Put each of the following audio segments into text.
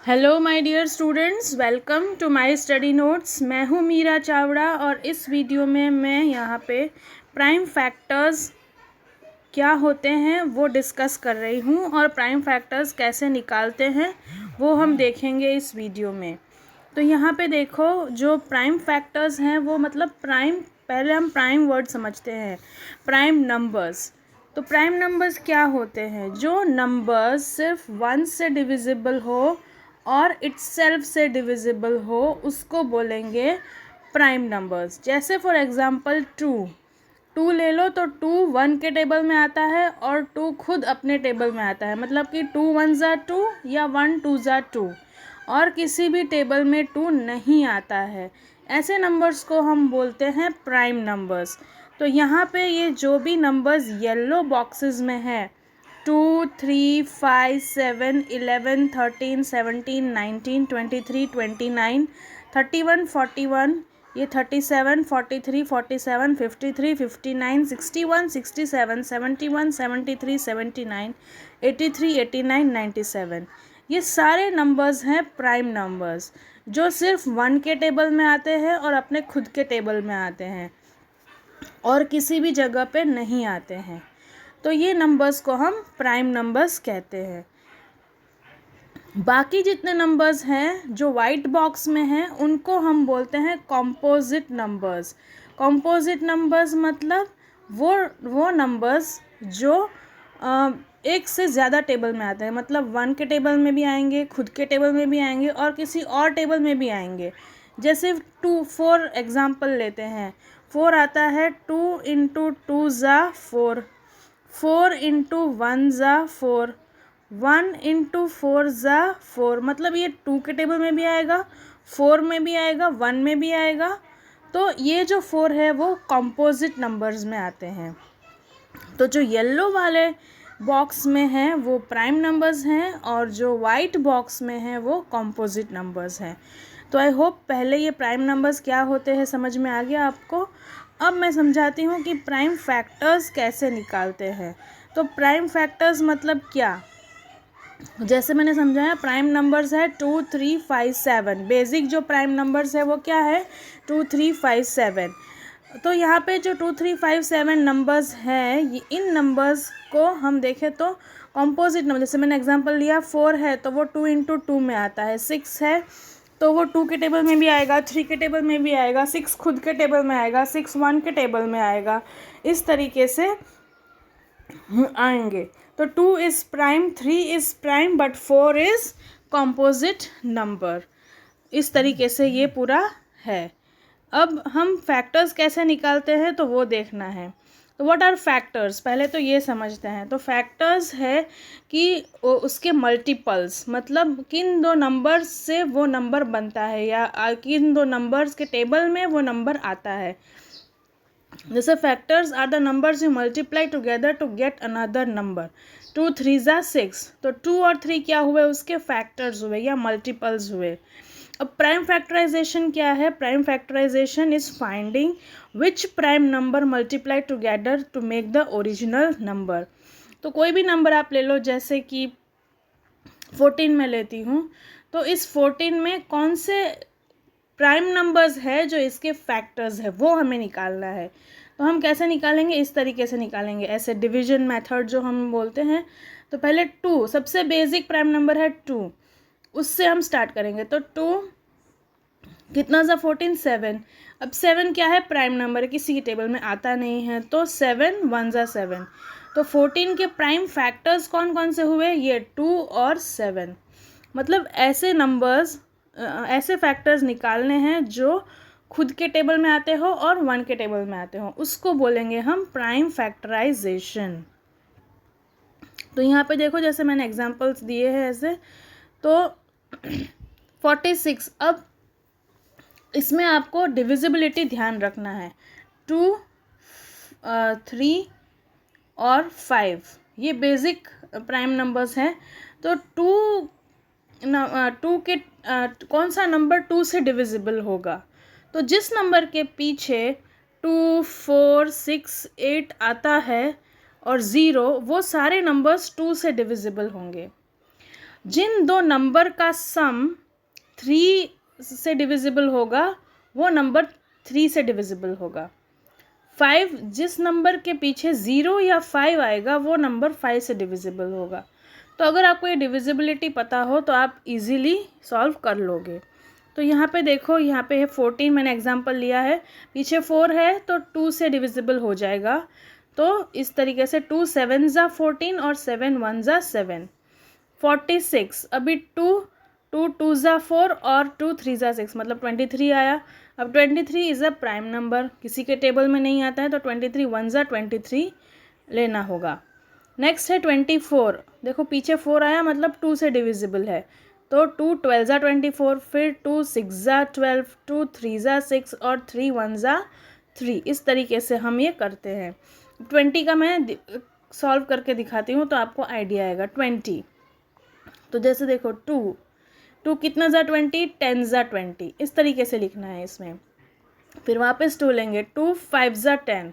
Hello my dear students, welcome to my study notes. मैं हूँ मीरा चावड़ा और इस वीडियो में मैं यहाँ पे प्राइम फैक्टर्स क्या होते हैं वो डिस्कस कर रही हूँ और प्राइम फैक्टर्स कैसे निकालते हैं वो हम देखेंगे इस वीडियो में। तो यहाँ पे देखो, जो प्राइम फैक्टर्स हैं वो मतलब प्राइम, पहले हम प्राइम वर्ड समझते हैं, प्राइम नंबर्स। तो प्राइम नंबर्स क्या होते हैं? जो नंबर्स सिर्फ 1 से डिविजिबल हो और इट्सेल्फ से डिविजिबल हो उसको बोलेंगे प्राइम नंबर्स। जैसे फॉर एग्जांपल 2 ले लो, तो 2 1 के टेबल में आता है और 2 खुद अपने टेबल में आता है, मतलब कि 2 1 ज़ा 2 या 1 2 ज़ा 2, और किसी भी टेबल में 2 नहीं आता है। ऐसे नंबर्स को हम बोलते हैं प्राइम नंबर्स। तो यहाँ पे ये जो भी नंबर्स येलो बॉक्सेस में है, 2 3 5 7 11 13 17 19 23 29 31 41, ये 37 43 47 53 59 61 67 71 73 79 83 89 97, ये सारे नंबर्स हैं प्राइम नंबर्स, जो सिर्फ 1 के टेबल में आते हैं और अपने खुद के टेबल में आते हैं और किसी भी जगह पे नहीं आते हैं। तो ये नंबर्स को हम प्राइम नंबर्स कहते हैं। बाकी जितने नंबर्स हैं जो वाइट बॉक्स में हैं उनको हम बोलते हैं कॉम्पोजिट नंबर्स। कॉम्पोजिट नंबर्स मतलब वो नंबर्स जो एक से ज़्यादा टेबल में आते हैं, मतलब 1 के टेबल में भी आएंगे, खुद के टेबल में भी आएंगे और किसी और टेबल में भी आएंगे। जैसे 2 4 एग्जाम्पल लेते हैं, 4 आता है, 2 इंटू 2 ज़ा 4, 4 इंटू 1 ज़ा 4, 1 इंटू 4 ज़ा 4, मतलब ये 2 के टेबल में भी आएगा, 4 में भी आएगा, 1 में भी आएगा। तो ये जो 4 है वो कॉम्पोजिट नंबर्स में आते हैं। तो जो येलो वाले बॉक्स में हैं वो प्राइम नंबर्स हैं और जो वाइट बॉक्स में हैं वो कॉम्पोजिट नंबर्स हैं। तो आई होप पहले ये प्राइम नंबर्स क्या होते हैं समझ में आ गया आपको। अब मैं समझाती हूँ कि प्राइम फैक्टर्स कैसे निकालते हैं। तो प्राइम फैक्टर्स मतलब क्या? जैसे मैंने समझाया, प्राइम नंबर्स है 2 3 5 7। बेसिक जो प्राइम नंबर्स है वो क्या है? 2 3 5 7। तो यहाँ पे जो 2 3 5 7 नंबर्स हैं, ये इन नंबर्स को हम देखें तो कॉम्पोजिट नंबर, जैसे मैंने एग्जांपल लिया 4 है तो वो 2 इंटू 2 में आता है, 6 है तो वो 2 के टेबल में भी आएगा, 3 के टेबल में भी आएगा, 6 खुद के टेबल में आएगा, 6 1 के टेबल में आएगा, इस तरीके से आएंगे। तो 2 is prime, 3 is prime but 4 is composite number. इस तरीके से ये पूरा है। अब हम फैक्टर्स कैसे निकालते हैं तो वो देखना है। तो व्हाट आर फैक्टर्स, पहले तो ये समझते हैं। तो फैक्टर्स है कि उसके मल्टीपल्स, मतलब किन दो नंबर्स से वो नंबर बनता है या किन दो नंबर्स के टेबल में वो नंबर आता है। जैसे factors are the numbers you multiply together to get another number. 2 3 ज़ा 6, तो 2 और 3 क्या हुए? उसके फैक्टर्स हुए या मल्टीपल्स हुए। अब प्राइम फैक्टराइजेशन क्या है? Prime factorisation is finding which prime number multiply together to make the original number. तो कोई भी नंबर आप ले लो, जैसे कि 14 में लेती हूँ, तो इस 14 में कौन से प्राइम नंबर्स है जो इसके फैक्टर्स है वो हमें निकालना है। तो हम कैसे निकालेंगे? इस तरीके से निकालेंगे, ऐसे डिवीजन मेथड जो हम बोलते हैं। तो पहले 2, सबसे बेसिक प्राइम नंबर है 2, उससे हम स्टार्ट करेंगे। तो 2 कितना ज़ा 14, 7। अब 7 क्या है? प्राइम नंबर है, किसी की टेबल में आता नहीं है, तो 7 1 ज़ा 7। तो 14 के प्राइम फैक्टर्स कौन कौन से हुए? ये 2 और 7। मतलब ऐसे नंबर्स, ऐसे फैक्टर्स निकालने हैं जो खुद के टेबल में आते हो और 1 के टेबल में आते हो, उसको बोलेंगे हम प्राइम फैक्टराइजेशन। तो यहाँ पे देखो, जैसे मैंने एग्जांपल्स दिए हैं ऐसे, तो 46। अब इसमें आपको डिविजिबिलिटी ध्यान रखना है। 2 3 और 5 ये बेसिक प्राइम नंबर्स हैं। तो 2 के कौन सा नंबर 2 से डिविजिबल होगा? तो जिस नंबर के पीछे 2 4 6 8 आता है और 0, वो सारे नंबर्स 2 से डिविजिबल होंगे। जिन दो नंबर का सम 3 से डिविजिबल होगा वो नंबर 3 से डिविजिबल होगा। 5 जिस नंबर के पीछे 0 या 5 आएगा वो नंबर 5 से डिविजिबल होगा। तो अगर आपको ये डिविजिबिलिटी पता हो तो आप इजीली सॉल्व कर लोगे। तो यहाँ पे देखो, यहाँ पे है 14, मैंने एग्जांपल लिया है, पीछे 4 है तो 2 से डिविजिबल हो जाएगा। तो इस तरीके से 2 7 ज़ा 14 और 7 1 ज़ा 7। 46, अभी 2 2 ज़ा 4 और 2 3 ज़ा 6, मतलब 23 आया। अब 23 इज़ अ प्राइम नंबर, किसी के टेबल में नहीं आता है तो 23 1 ज़ा 23 लेना होगा। नेक्स्ट है 24, देखो पीछे 4 आया मतलब 2 से डिविजिबल है, तो 2 12 ज़ा 24, फिर 2 6 ज़ा 12, 2 3 ज़ा 6 और 3 1 ज़ा 3। इस तरीके से हम ये करते हैं। 20 का मैं सॉल्व करके दिखाती हूँ तो आपको आइडिया आएगा। 20, तो जैसे देखो 2 कितना ज़ा 20, 10 ज़ा 20, इस तरीके से लिखना है इसमें। फिर वापस 2 लेंगे, 2 5 ज़ा 10,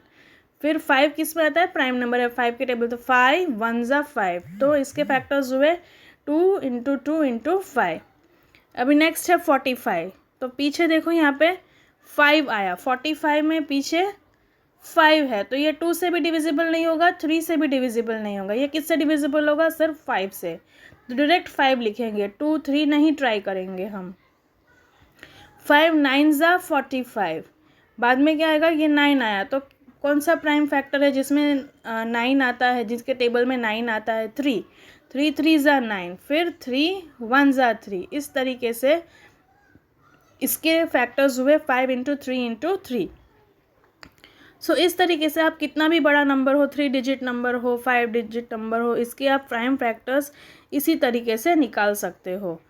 फिर 5 किस में आता है, प्राइम नंबर है 5 के टेबल, तो 5 1 ज़ा 5, तो इसके फैक्टर्स हुए 2 इंटू 2 इंटू 5। अभी नेक्स्ट है 45, तो पीछे देखो यहाँ पे 5 आया, 45 में पीछे 5 है तो ये 2 से भी डिविजिबल नहीं होगा, 3 से भी डिविजिबल नहीं होगा, ये किससे डिविजिबल होगा, सिर्फ 5 से। तो डायरेक्ट 5 लिखेंगे, 2 3 नहीं ट्राई करेंगे हम। 5 9 ज़ा 45, बाद में क्या आएगा, ये 9 आया, तो कौन सा प्राइम फैक्टर है जिसमें 9 आता है, जिसके टेबल में 9 आता है, 3 3 3 ज़ा 9, फिर 3 1 ज़ा 3। इस तरीके से इसके फैक्टर्स हुए 5 इंटू 3 इंटू 3। सो इस तरीके से आप कितना भी बड़ा नंबर हो, 3 डिजिट नंबर हो, 5 डिजिट नंबर हो, इसके आप प्राइम फैक्टर्स इसी तरीके से निकाल सकते हो।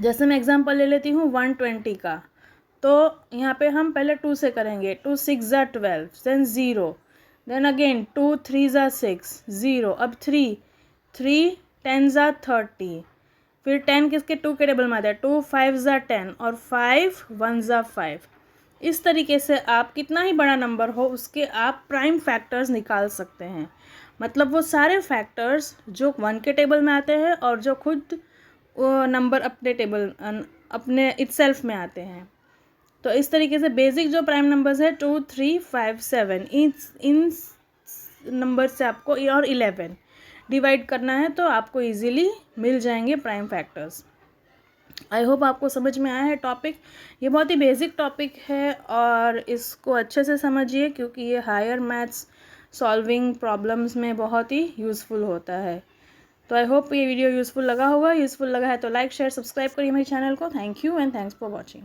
जैसे मैं एग्जांपल ले लेती हूँ 120 का, तो यहाँ पे हम पहले 2 से करेंगे, 2 6 ज़ा 12, देन 0, देन अगेन 2 3 ज़ा 6 0, अब 3 10 ज़ा 30, फिर 10 किसके 2 के टेबल में आता है, 2 5 ज़ा 10 और 5 1 ज़ा 5। इस तरीके से आप कितना ही बड़ा नंबर हो उसके आप प्राइम फैक्टर्स निकाल सकते हैं, मतलब वो सारे फैक्टर्स जो 1 के टेबल में आते हैं और जो खुद नंबर अपने टेबल अपने इटसेल्फ में आते हैं। तो इस तरीके से बेसिक जो प्राइम नंबर्स है 2 3 5 7, इन नंबर से आपको और 11 डिवाइड करना है तो आपको इजीली मिल जाएंगे प्राइम फैक्टर्स। आई होप आपको समझ में आया है टॉपिक। ये बहुत ही बेसिक टॉपिक है और इसको अच्छे से समझिए क्योंकि ये हायर मैथ्स सॉल्विंग प्रॉब्लम्स में बहुत ही यूज़फुल होता है। तो आई होप ये वीडियो यूज़फुल लगा होगा। यूज़फुल लगा है तो लाइक शेयर सब्सक्राइब करिए मेरे चैनल को। Thank you and thanks for watching.